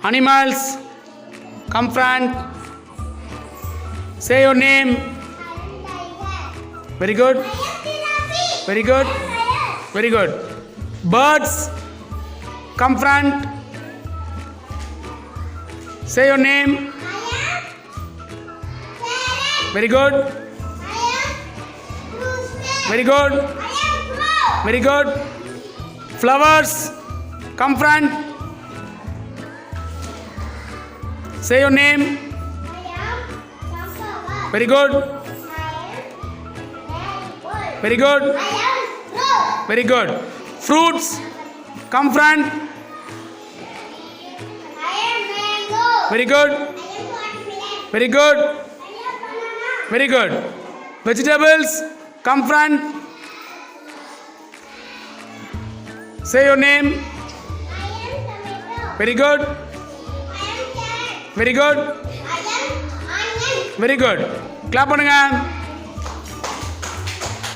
Animals, come front. Say your name. Very good. Very good. Very good. Birds, come front. Say your name. Very good. Very good. Very good. Flowers, come front. Say your name. Very good. Very good. Very good. Fruits, come front. Very good. Very good. Very good. Vegetables, come front. Say your name. Very good. Very good. Very good. Clap பண்ணுங்க.